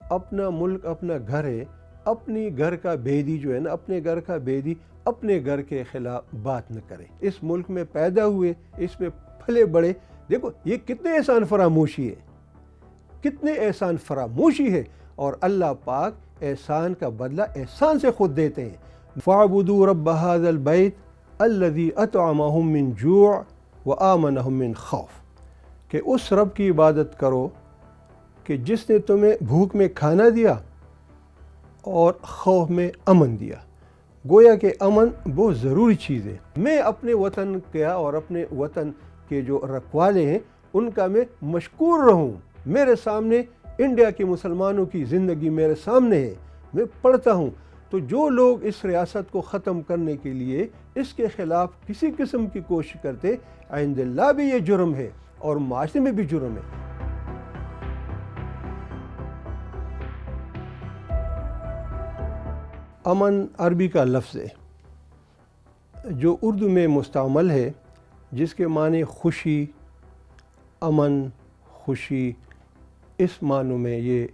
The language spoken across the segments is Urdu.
اپنا ملک اپنا گھر ہے، اپنی گھر کا بیدی جو ہے نا، اپنے گھر کا بیدی اپنے گھر کے خلاف بات نہ کرے۔ اس ملک میں پیدا ہوئے، اس میں پھلے بڑے، دیکھو یہ کتنے احسان فراموشی ہے، کتنے احسان فراموشی ہے، اور اللہ پاک احسان کا بدلہ احسان سے خود دیتے ہیں۔ فَاعْبُدُوا رَبَّ هَذَا الْبَيْتِ الَّذِي أَطْعَمَهُم مِّن جُوعٍ وَآمَنَهُم مِّن خَوْفٍ، کہ اس رب کی عبادت کرو کہ جس نے تمہیں بھوک میں کھانا دیا اور خوف میں امن دیا۔ گویا کہ امن بہت ضروری چیز ہے۔ میں اپنے وطن کا اور اپنے وطن کے جو رکھوالے ہیں ان کا میں مشکور رہوں۔ میرے سامنے انڈیا کے مسلمانوں کی زندگی میرے سامنے ہے، میں پڑھتا ہوں، تو جو لوگ اس ریاست کو ختم کرنے کے لیے اس کے خلاف کسی قسم کی کوشش کرتے، عند اللہ بھی یہ جرم ہے اور معاشرے میں بھی جرم ہے۔ امن عربی کا لفظ ہے جو اردو میں مستعمل ہے، جس کے معنی خوشی، امن، خوشی، اس معنوں میں یہ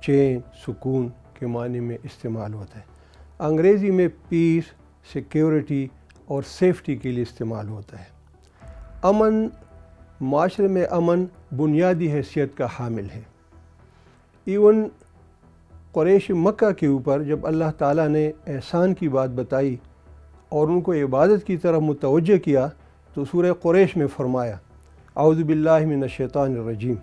چین، سکون کے معنی میں استعمال ہوتا ہے۔ انگریزی میں پیس، سیکیورٹی اور سیفٹی کے لیے استعمال ہوتا ہے۔ امن، معاشرے میں امن بنیادی حیثیت کا حامل ہے۔ ایون قریش مکہ کے اوپر جب اللہ تعالیٰ نے احسان کی بات بتائی اور ان کو عبادت کی طرف متوجہ کیا تو سورہ قریش میں فرمایا، اعوذ باللہ من الشیطان الرجیم،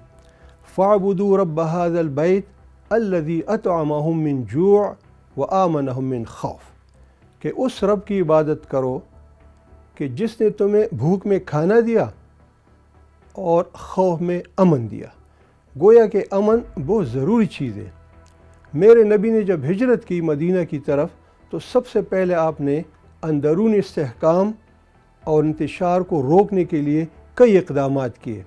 فَاعْبُدُوا رَبَّ هَذَا الْبَيْتِ الَّذِي أَطْعَمَهُم مِّن جُوعٍ وَآمَنَهُم مِّن خَوْفٍ، کہ اس رب کی عبادت کرو کہ جس نے تمہیں بھوک میں کھانا دیا اور خوف میں امن دیا۔ گویا کہ امن بہت ضروری چیز ہے۔ میرے نبی نے جب ہجرت کی مدینہ کی طرف تو سب سے پہلے آپ نے اندرونی استحکام اور انتشار کو روکنے کے لیے کئی اقدامات کیے۔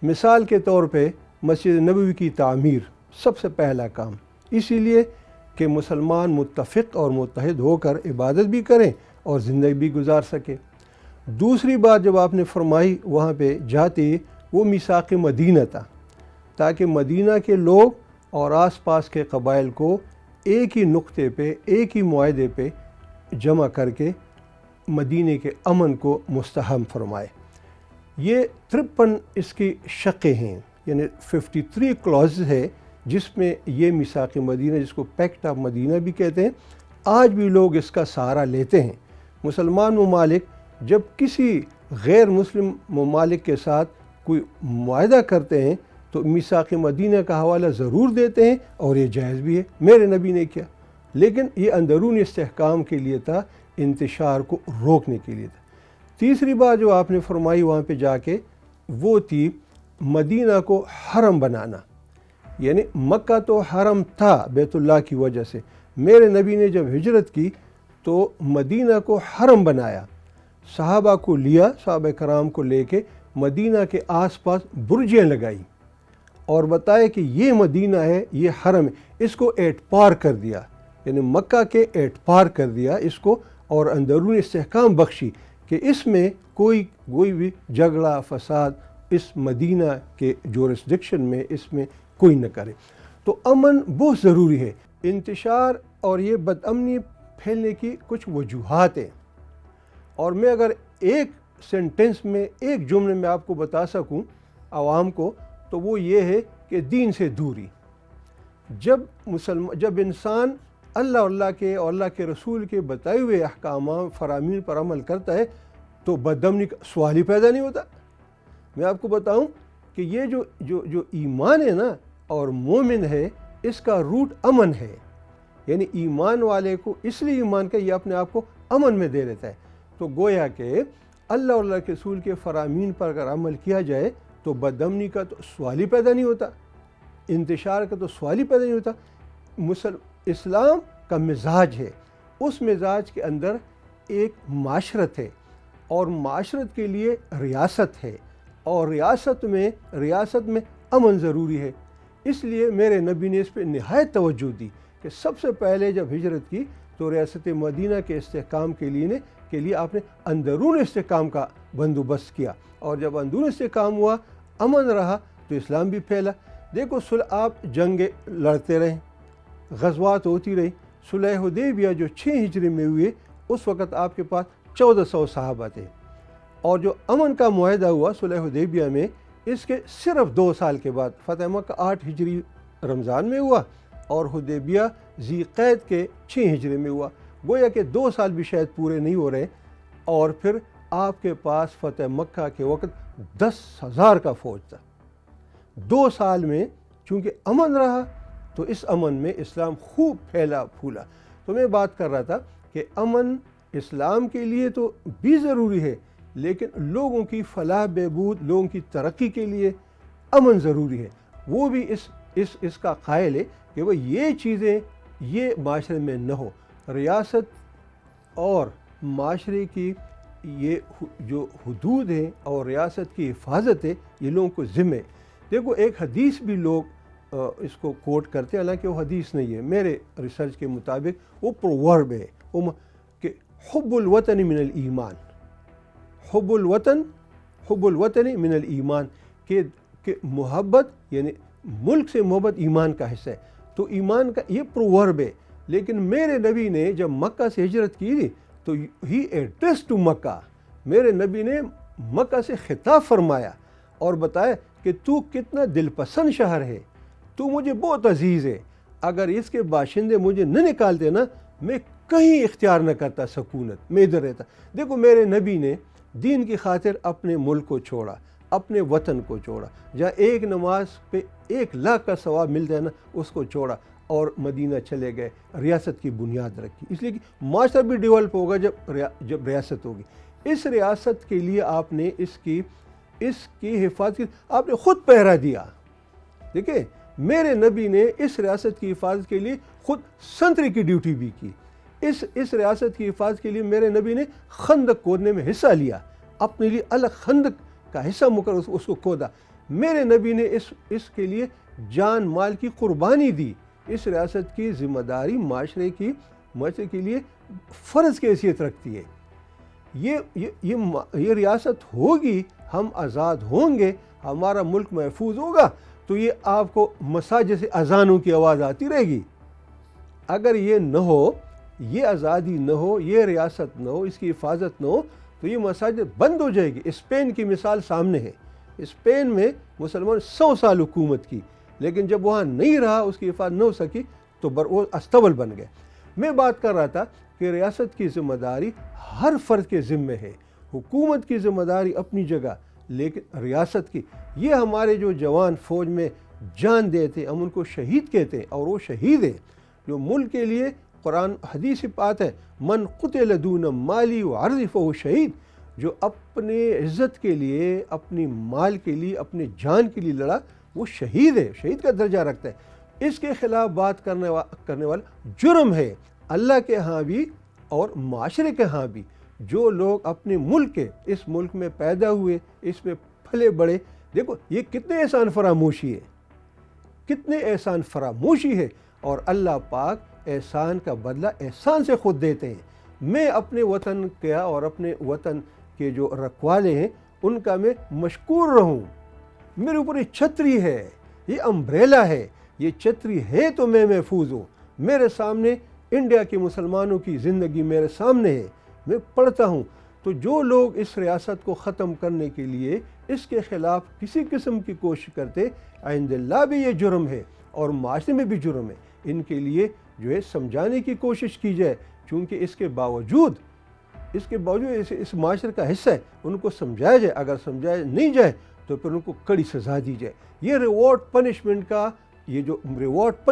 مثال کے طور پہ مسجد نبوی کی تعمیر سب سے پہلا کام، اسی لیے کہ مسلمان متفق اور متحد ہو کر عبادت بھی کریں اور زندگی بھی گزار سکیں۔ دوسری بات جب آپ نے فرمائی وہاں پہ جاتے، وہ میثاق مدینہ تھا، تاکہ مدینہ کے لوگ اور آس پاس کے قبائل کو ایک ہی نقطے پہ، ایک ہی معاہدے پہ جمع کر کے مدینے کے امن کو مستحکم فرمائے۔ یہ 53 اس کی شقیں ہیں، یعنی 53 کلوزز ہے جس میں یہ میثاق مدینہ، جس کو پیکٹ آف مدینہ بھی کہتے ہیں، آج بھی لوگ اس کا سہارا لیتے ہیں۔ مسلمان ممالک جب کسی غیر مسلم ممالک کے ساتھ کوئی معاہدہ کرتے ہیں تو میثاق مدینہ کا حوالہ ضرور دیتے ہیں، اور یہ جائز بھی ہے، میرے نبی نے کیا، لیکن یہ اندرونی استحکام کے لیے تھا، انتشار کو روکنے کے لیے تھا۔ تیسری بات جو آپ نے فرمائی وہاں پہ جا کے، وہ تھی مدینہ کو حرم بنانا۔ یعنی مکہ تو حرم تھا بیت اللہ کی وجہ سے، میرے نبی نے جب ہجرت کی تو مدینہ کو حرم بنایا، صحابہ کو لیا، صحابہ کرام کو لے کے مدینہ کے آس پاس برجیں لگائی اور بتایا کہ یہ مدینہ ہے، یہ حرم ہے، اس کو ایٹ پار کر دیا، یعنی مکہ کے ایٹ پار کر دیا اس کو، اور اندرونی استحکام بخشی کہ اس میں کوئی بھی جھگڑا فساد اس مدینہ کے جورسڈکشن میں اس میں کوئی نہ کرے۔ تو امن بہت ضروری ہے۔ انتشار اور یہ بد امنی پھیلنے کی کچھ وجوہات ہیں، اور میں اگر ایک سینٹنس میں، ایک جملے میں آپ کو بتا سکوں عوام کو، تو وہ یہ ہے کہ دین سے دوری۔ جب انسان اللہ اور اللہ کے رسول کے بتائے ہوئے احکامات فرامین پر عمل کرتا ہے تو بدامنی کا سوال ہی پیدا نہیں ہوتا۔ میں آپ کو بتاؤں کہ یہ جو ایمان ہے نا اور مومن ہے، اس کا روٹ امن ہے، یعنی ایمان والے کو اس لیے ایمان کا یہ اپنے آپ کو امن میں دے لیتا ہے۔ تو گویا کہ اللہ اور اللہ کے رسول کے فرامین پر اگر عمل کیا جائے تو بدامنی کا تو سوال ہی پیدا نہیں ہوتا، انتشار کا تو سوال ہی پیدا نہیں ہوتا۔ اسلام کا مزاج ہے، اس مزاج کے اندر ایک معاشرت ہے، اور معاشرت کے لیے ریاست ہے، اور ریاست میں امن ضروری ہے۔ اس لیے میرے نبی نے اس پہ نہایت توجہ دی کہ سب سے پہلے جب ہجرت کی تو ریاست مدینہ کے استحکام کے لیے آپ نے اندرون استحکام کا بندوبست کیا، اور جب اندرون استحکام ہوا، امن رہا، تو اسلام بھی پھیلا۔ دیکھو آپ جنگیں لڑتے رہیں، غزوات ہوتی رہی. صلح حدیبیہ جو 6 ہجری میں ہوئے اس وقت آپ کے پاس 1400 صحابہ تھے، اور جو امن کا معاہدہ ہوا صلح حدیبیہ میں اس کے صرف 2 سال کے بعد فتح مکہ 8 ہجری رمضان میں ہوا اور حدیبیہ ذی قعد کے 6 ہجری میں ہوا. گویا کہ 2 سال بھی شاید پورے نہیں ہو رہے، اور پھر آپ کے پاس فتح مکہ کے وقت 10,000 کا فوج تھا. 2 سال میں چونکہ امن رہا تو اس امن میں اسلام خوب پھیلا پھولا. تو میں بات کر رہا تھا کہ امن اسلام کے لیے تو بھی ضروری ہے، لیکن لوگوں کی فلاح بہبود، لوگوں کی ترقی کے لیے امن ضروری ہے. وہ بھی اس کا قائل ہے کہ وہ یہ چیزیں یہ معاشرے میں نہ ہو. ریاست اور معاشرے کی یہ جو حدود ہیں اور ریاست کی حفاظت ہے یہ لوگوں کو ذمہ. دیکھو ایک حدیث بھی لوگ اس کو کوٹ کرتے ہیں، حالانکہ وہ حدیث نہیں ہے، میرے ریسرچ کے مطابق وہ پروورب ہے کہ حب الوطن من الایمان، حب الوطن من الایمان، کہ محبت یعنی ملک سے محبت ایمان کا حصہ ہے. تو ایمان کا یہ پروورب ہے. لیکن میرے نبی نے جب مکہ سے ہجرت کی تھی تو ہی ایڈریس ٹو مکہ، میرے نبی نے مکہ سے خطاب فرمایا اور بتایا کہ تو کتنا دل پسند شہر ہے، تو مجھے بہت عزیز ہے. اگر اس کے باشندے مجھے نہ نکالتے نا میں کہیں اختیار نہ کرتا سکونت، میں ادھر رہتا. دیکھو میرے نبی نے دین کی خاطر اپنے ملک کو چھوڑا، اپنے وطن کو چھوڑا، جہاں ایک نماز پہ 1,00,000 کا ثواب ملتا ہے نا اس کو چھوڑا اور مدینہ چلے گئے، ریاست کی بنیاد رکھی. اس لیے کہ معاشرہ بھی ڈیولپ ہوگا جب ریاست ہوگی. اس ریاست کے لیے آپ نے اس کی حفاظت کی، آپ نے خود پہرا دیا. دیکھیں میرے نبی نے اس ریاست کی حفاظت کے لیے خود سنتری کی ڈیوٹی بھی کی. اس ریاست کی حفاظت کے لیے میرے نبی نے خندق کھودنے میں حصہ لیا، اپنے لیے الگ خندق کا حصہ مقرر اس کو کھودا. میرے نبی نے اس کے لیے جان مال کی قربانی دی. اس ریاست کی ذمہ داری معاشرے کے لیے فرض کی حیثیت رکھتی ہے. یہ ریاست ہوگی، ہم آزاد ہوں گے، ہمارا ملک محفوظ ہوگا تو یہ آپ کو مساجد سے اذانوں کی آواز آتی رہے گی. اگر یہ نہ ہو، یہ آزادی نہ ہو، یہ ریاست نہ ہو، اس کی حفاظت نہ ہو تو یہ مساجد بند ہو جائے گی. اسپین کی مثال سامنے ہے. اسپین میں مسلمان 100 سال حکومت کی، لیکن جب وہاں نہیں رہا، اس کی حفاظت نہ ہو سکی تو وہ استبل بن گئے. میں بات کر رہا تھا کہ ریاست کی ذمہ داری ہر فرد کے ذمہ ہے. حکومت کی ذمہ داری اپنی جگہ، لیکن ریاست کی، یہ ہمارے جو جوان فوج میں جان دیتے ہم ان کو شہید کہتے ہیں، اور وہ شہید ہے جو ملک کے لیے. قرآن حدیث کی بات ہے، من قتل دون مالی وعرض فہو شہید، جو اپنے عزت کے لیے، اپنی مال کے لیے، اپنے جان کے لیے لڑا وہ شہید ہے، شہید کا درجہ رکھتا ہے. اس کے خلاف بات کرنے والا جرم ہے اللہ کے ہاں بھی اور معاشرے کے ہاں بھی. جو لوگ اپنے ملک کے، اس ملک میں پیدا ہوئے، اس میں پھلے بڑے، دیکھو یہ کتنے احسان فراموشی ہے، کتنے احسان فراموشی ہے. اور اللہ پاک احسان کا بدلہ احسان سے خود دیتے ہیں. میں اپنے وطن کا اور اپنے وطن کے جو رکھوالے ہیں ان کا میں مشکور رہوں. میرے اوپر یہ چھتری ہے، یہ امبریلا ہے، یہ چھتری ہے تو میں محفوظ ہوں. میرے سامنے انڈیا کے مسلمانوں کی زندگی میرے سامنے ہے، میں پڑھتا ہوں. تو جو لوگ اس ریاست کو ختم کرنے کے لیے اس کے خلاف کسی قسم کی کوشش کرتے، عند اللہ بھی یہ جرم ہے اور معاشرے میں بھی جرم ہے. ان کے لیے جو ہے سمجھانے کی کوشش کی جائے، چونکہ اس کے باوجود اس معاشرے کا حصہ ہے، ان کو سمجھایا جائے. اگر سمجھایا نہیں جائے تو پھر ان کو کڑی سزا دی جائے. یہ ریوارڈ پنشمنٹ کا، یہ جو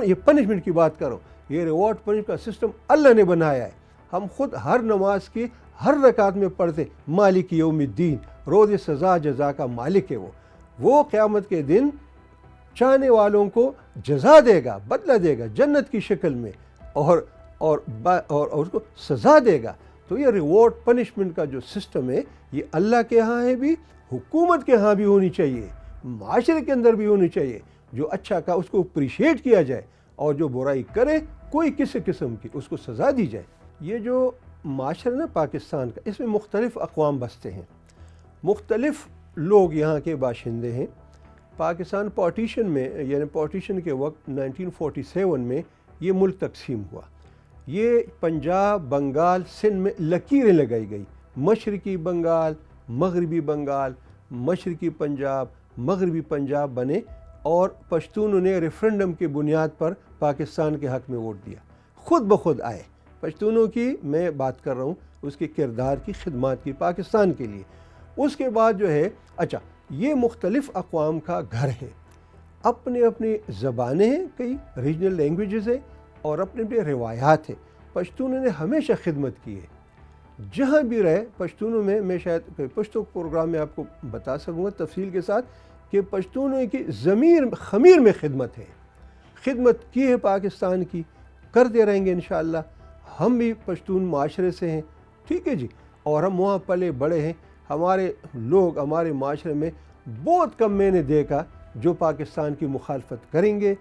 یہ پنشمنٹ کی بات کرو، یہ ریوارڈ پنشمنٹ کا سسٹم اللہ نے بنایا ہے. ہم خود ہر نماز کی ہر رکعت میں پڑھتے مالک یوم الدین، روز سزا جزا کا مالک ہے. وہ قیامت کے دن چاہنے والوں کو جزا دے گا، بدلہ دے گا جنت کی شکل میں، اور اس کو سزا دے گا. تو یہ ریوارڈ پنشمنٹ کا جو سسٹم ہے یہ اللہ کے ہاں ہے بھی، حکومت کے ہاں بھی ہونی چاہیے، معاشرے کے اندر بھی ہونی چاہیے. جو اچھا کا اس کو اپریشیٹ کیا جائے، اور جو برائی کرے کوئی کسی قسم کی اس کو سزا دی جائے. یہ جو معاشرہ نا پاکستان کا، اس میں مختلف اقوام بستے ہیں، مختلف لوگ یہاں کے باشندے ہیں. پاکستان پارٹیشن میں یعنی پارٹیشن کے وقت 1947 میں یہ ملک تقسیم ہوا. یہ پنجاب، بنگال، سندھ میں لکیریں لگائی گئی. مشرقی بنگال، مغربی بنگال، مشرقی پنجاب، مغربی پنجاب بنے اور پشتونوں نے ریفرنڈم کی بنیاد پر پاکستان کے حق میں ووٹ دیا. خود بخود آئے. پشتونوں کی میں بات کر رہا ہوں، اس کے کردار کی، خدمات کی پاکستان کے لیے. اس کے بعد جو ہے اچھا یہ مختلف اقوام کا گھر ہے، اپنے اپنی زبانیں ہیں، کئی ریجنل لینگویجز ہیں اور اپنے اپنے روایات ہیں. پشتونوں نے ہمیشہ خدمت کی ہے جہاں بھی رہے. پشتونوں میں شاید پشتو پروگرام میں آپ کو بتا سکوں گا تفصیل کے ساتھ کہ پشتونوں کی ضمیر خمیر میں خدمت ہے. خدمت کی ہے پاکستان کی، کرتے رہیں گے انشاءاللہ. ہم بھی پشتون معاشرے سے ہیں، ٹھیک ہے جی، اور ہم وہاں پلے بڑے ہیں. ہمارے لوگ ہمارے معاشرے میں بہت کم میں نے دیکھا جو پاکستان کی مخالفت کریں گے.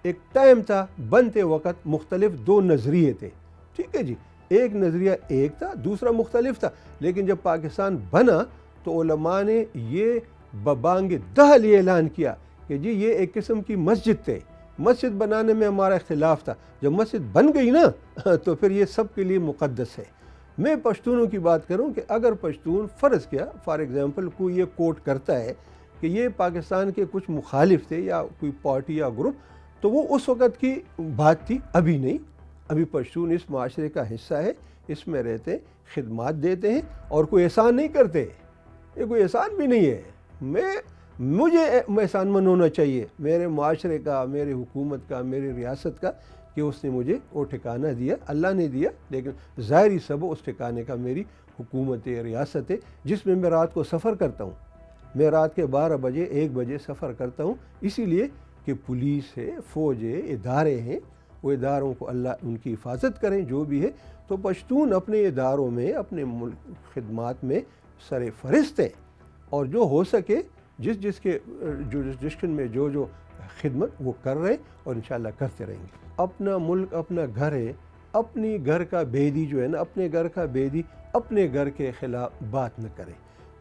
ایک ٹائم تھا بنتے وقت مختلف دو نظریے تھے، ٹھیک ہے جی. ایک نظریہ ایک تھا، دوسرا مختلف تھا. لیکن جب پاکستان بنا تو علماء نے یہ ببانگ دہل یہ اعلان کیا کہ جی یہ ایک قسم کی مسجد تھے. مسجد بنانے میں ہمارا اختلاف تھا، جب مسجد بن گئی نا تو پھر یہ سب کے لیے مقدس ہے. میں پشتونوں کی بات کروں کہ اگر پشتون فرض کیا فار ایگزامپل کوئی یہ کوٹ کرتا ہے کہ یہ پاکستان کے کچھ مخالف تھے یا کوئی پارٹی یا گروپ، تو وہ اس وقت کی بات تھی، ابھی نہیں. ابھی پشتون اس معاشرے کا حصہ ہے، اس میں رہتے، خدمات دیتے ہیں اور کوئی احسان نہیں کرتے. یہ کوئی احسان بھی نہیں ہے. مجھے احسان مند ہونا چاہیے میرے معاشرے کا، میرے حکومت کا، میری ریاست کا کہ اس نے مجھے وہ ٹھکانہ دیا. اللہ نے دیا، لیکن ظاہری سبب اس ٹھکانے کا میری حکومت ہے، ریاست ہے، جس میں رات کو سفر کرتا ہوں. میں رات کے 12 بجے 1 بجے سفر کرتا ہوں، اسی لیے کہ پولیس ہے، فوج ہے، ادارے ہیں. وہ اداروں کو اللہ ان کی حفاظت کریں جو بھی ہے. تو پشتون اپنے اداروں میں، اپنے ملک خدمات میں سر فہرست ہیں اور جو ہو سکے جس کے جسٹن میں جو خدمت وہ کر رہے اور انشاءاللہ کرتے رہیں گے. اپنا ملک اپنا گھر ہے. اپنی گھر کا بیدی جو ہے نا، اپنے گھر کا بیدی اپنے گھر کے خلاف بات نہ کرے.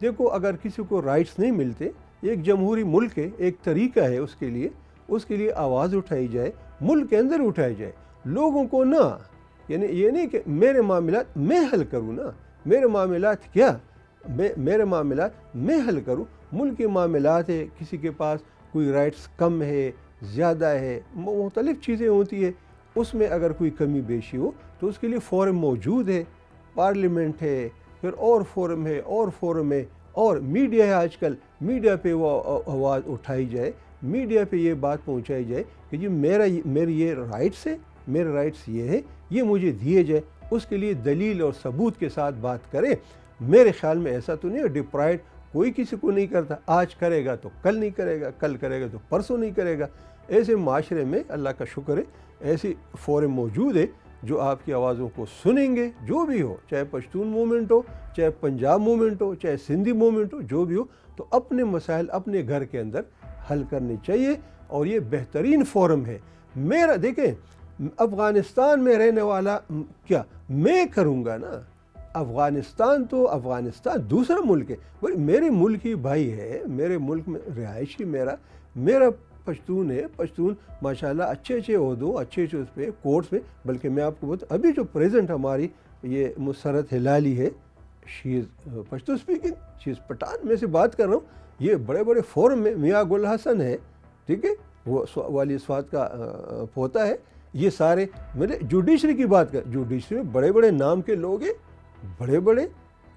دیکھو اگر کسی کو رائٹس نہیں ملتے، ایک جمہوری ملک ہے، ایک طریقہ ہے اس کے لیے آواز اٹھائی جائے، ملک کے اندر اٹھائی جائے. لوگوں کو نہ، یعنی یہ نہیں کہ میرے معاملات میں حل کروں نا، میرے معاملات کیا، میرے معاملات میں حل کروں. ملک کے معاملات ہے، کسی کے پاس کوئی رائٹس کم ہے، زیادہ ہے، مختلف چیزیں ہوتی ہے. اس میں اگر کوئی کمی بیشی ہو تو اس کے لیے فورم موجود ہے، پارلیمنٹ ہے، پھر اور فورم ہے اور میڈیا ہے. آج کل میڈیا پہ وہ آواز اٹھائی جائے، میڈیا پہ یہ بات پہنچائی جائے کہ جی میری یہ رائٹس ہے، میرے رائٹس یہ ہے، یہ مجھے دیے جائے. اس کے لیے دلیل اور ثبوت کے ساتھ بات کرے. میرے خیال میں ایسا تو نہیں ہے ڈپرائڈ کوئی کسی کو نہیں کرتا. آج کرے گا تو کل نہیں کرے گا، کل کرے گا تو پرسوں نہیں کرے گا. ایسے معاشرے میں اللہ کا شکر ہے ایسی فورم موجود ہے جو آپ کی آوازوں کو سنیں گے، جو بھی ہو، چاہے پشتون موومنٹ ہو، چاہے پنجاب موومنٹ ہو، چاہے سندھی موومنٹ ہو، جو بھی ہو. تو اپنے مسائل اپنے گھر کے اندر حل کرنے چاہیے اور یہ بہترین فورم ہے. میرا دیکھیں افغانستان میں رہنے والا کیا میں کروں گا نا، افغانستان دوسرا ملک ہے. میرے ملک ہی بھائی ہے، میرے ملک میں رہائشی میرا پشتون ہے. پشتون ماشاءاللہ اچھے عہدوں، اچھے اس پہ کورٹس میں. بلکہ میں آپ کو بتا ابھی جو پریزنٹ ہماری یہ مسرت ہلالی ہے، شی از پشتو اسپیکنگ، شی از پٹھان. میں سے بات کر رہا ہوں. یہ بڑے بڑے فورم میں میاں گل حسن ہے، ٹھیک ہے، وہ والی سوات کا پوتا ہے. یہ سارے میرے جوڈیشری کی بات کر، جوڈیشری میں بڑے بڑے نام کے لوگ ہیں، بڑے بڑے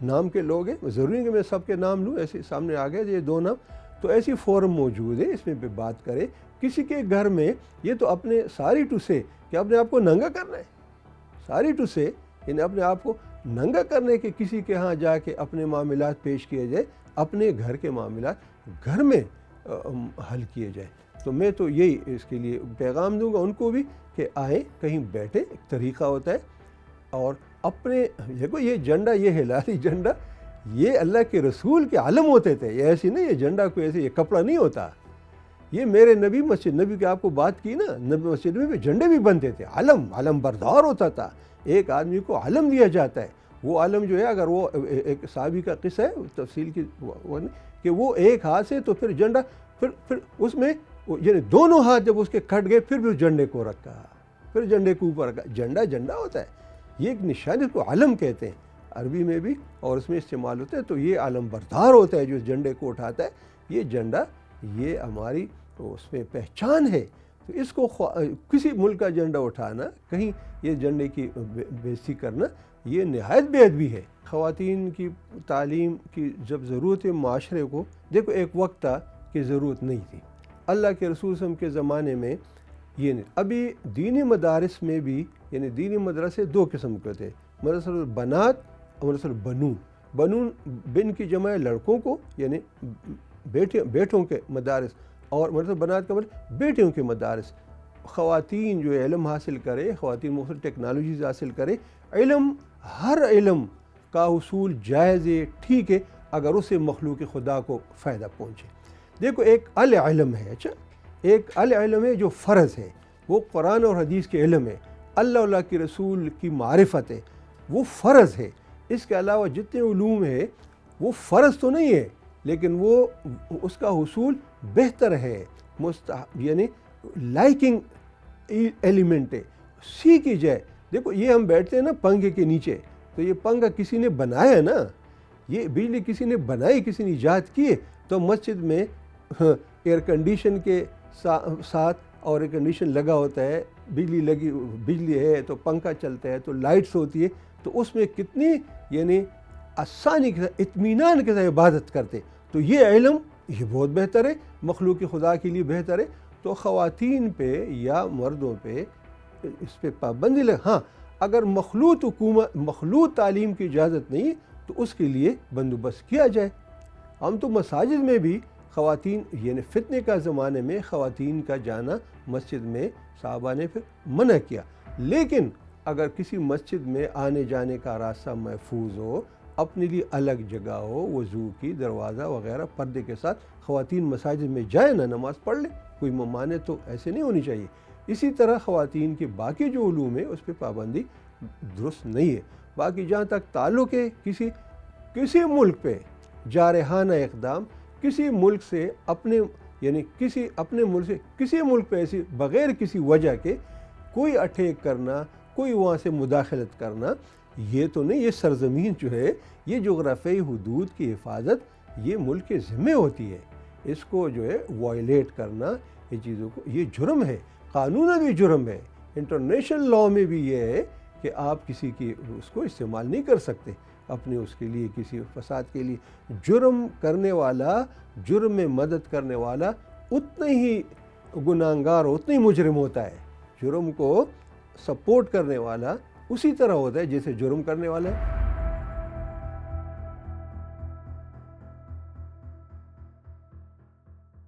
نام کے لوگ ہیں. ضروری کہ میں سب کے نام لوں، ایسے سامنے آ گئے یہ 2 نام. تو ایسی فورم موجود ہے، اس میں پہ بات کرے. کسی کے گھر میں یہ تو اپنے ساری ٹو سے کہ اپنے آپ کو ننگا کرنا ہے، ساری ٹو سے یعنی اپنے آپ کو ننگا کرنے کے کسی کے ہاں جا کے اپنے معاملات پیش کیے جائے، اپنے گھر کے معاملات گھر میں حل کیے جائیں. تو میں تو یہی اس کے لیے پیغام دوں گا ان کو بھی کہ آئیں، کہیں بیٹھیں. ایک طریقہ ہوتا ہے اور اپنے دیکھو یہ جھنڈا، یہ ہلالی جھنڈا، یہ اللہ کے رسول کے علم ہوتے تھے. یہ ایسی نہیں، یہ جھنڈا کوئی ایسے یہ کپڑا نہیں ہوتا. یہ میرے نبی مسجد نبی کی آپ کو بات کی نا، نبی مسجد میں جھنڈے بھی بنتے تھے. علم بردار ہوتا تھا. ایک آدمی کو علم دیا جاتا ہے. وہ علم جو ہے اگر وہ ایک صحابی کا قصہ ہے تفصیل کی کہ وہ ایک ہاتھ سے تو پھر جھنڈا پھر اس میں یعنی دونوں ہاتھ جب اس کے کٹ گئے پھر بھی اس جھنڈے کو رکھا، پھر جھنڈے کو اوپر رکھا. جھنڈا ہوتا ہے، یہ ایک نشانی کو علم کہتے ہیں عربی میں بھی اور اس میں استعمال ہوتا ہے. تو یہ علم بردار ہوتا ہے جو اس جھنڈے کو اٹھاتا ہے. یہ جھنڈا یہ ہماری اس میں پہچان ہے. تو اس کو کسی ملک کا جھنڈا اٹھانا، کہیں یہ جھنڈے کی بےعزتی کرنا، یہ نہایت بے ادبی ہے. خواتین کی تعلیم کی جب ضرورت ہے معاشرے کو، دیکھو ایک وقت تھا کہ ضرورت نہیں تھی. اللہ کے رسول صلی اللہ علیہ وسلم کے زمانے میں یہ نہیں. ابھی دینی مدارس میں بھی یعنی دینی مدرسے دو قسم کے تھے، مدرسہ البنات اور مدرسہ البنون. بنون بن کی جمع ہے لڑکوں کو یعنی بیٹوں کے مدارس، اور مدرسہ بنات کا مطلب بیٹیوں کے مدارس. خواتین جو علم حاصل کرے، خواتین مختلف ٹیکنالوجیز حاصل کرے. علم، ہر علم کا حصول جائز ہے، ٹھیک ہے، اگر اسے مخلوق خدا کو فائدہ پہنچے. دیکھو ایک العلم ہے، اچھا ایک العلم ہے جو فرض ہے، وہ قرآن اور حدیث کے علم ہے، اللہ کے رسول کی معرفت ہے، وہ فرض ہے. اس کے علاوہ جتنے علوم ہے وہ فرض تو نہیں ہے لیکن وہ اس کا حصول بہتر ہے، یعنی لائکنگ ایلیمنٹ ہے، سیکھی جائے. دیکھو یہ ہم بیٹھتے ہیں نا پنکھے کے نیچے، تو یہ پنکھا کسی نے بنایا نا، یہ بجلی کسی نے بنائی، کسی نے ایجاد کی. تو مسجد میں ایئر کنڈیشن کے ساتھ اور ایئر کنڈیشن لگا ہوتا ہے، بجلی ہے تو پنکھا چلتا ہے، تو لائٹس ہوتی ہے، تو اس میں کتنی یعنی آسانی کے ساتھ اطمینان کے ساتھ عبادت کرتے. تو یہ علم یہ بہت بہتر ہے، مخلوق خدا کے لیے بہتر ہے. تو خواتین پہ یا مردوں پہ اس پہ پابندی ہاں اگر مخلوط تعلیم کی اجازت نہیں تو اس کے لیے بندوبست کیا جائے. ہم تو مساجد میں بھی خواتین یعنی فتنے کا زمانے میں خواتین کا جانا مسجد میں صحابہ نے پھر منع کیا. لیکن اگر کسی مسجد میں آنے جانے کا راستہ محفوظ ہو، اپنے لیے الگ جگہ ہو، وضو کی دروازہ وغیرہ پردے کے ساتھ خواتین مساجد میں جائیں نا، نماز پڑھ لیں، کوئی ممانے تو ایسے نہیں ہونی چاہیے. اسی طرح خواتین کے باقی جو علوم ہے اس پہ پابندی درست نہیں ہے. باقی جہاں تک تعلق ہے کسی ملک پہ جارحانہ اقدام، کسی ملک سے اپنے ملک سے کسی ملک پہ ایسی بغیر کسی وجہ کے کوئی اٹیک کرنا، کوئی وہاں سے مداخلت کرنا، یہ تو نہیں. یہ سرزمین جو ہے، یہ جغرافیائی حدود کی حفاظت یہ ملک کے ذمہ ہوتی ہے. اس کو جو ہے وائلیٹ کرنا، یہ چیزوں کو، یہ جرم ہے، قانون بھی جرم ہے. انٹرنیشنل لاء میں بھی یہ ہے کہ آپ کسی کی اس کو استعمال نہیں کر سکتے اپنے اس کے لیے کسی فساد کے لیے. جرم کرنے والا، جرم میں مدد کرنے والا اتنا ہی گناہگار، اتنا ہی مجرم ہوتا ہے. جرم کو سپورٹ کرنے والا اسی طرح ہوتا ہے جیسے جرم کرنے والا ہے.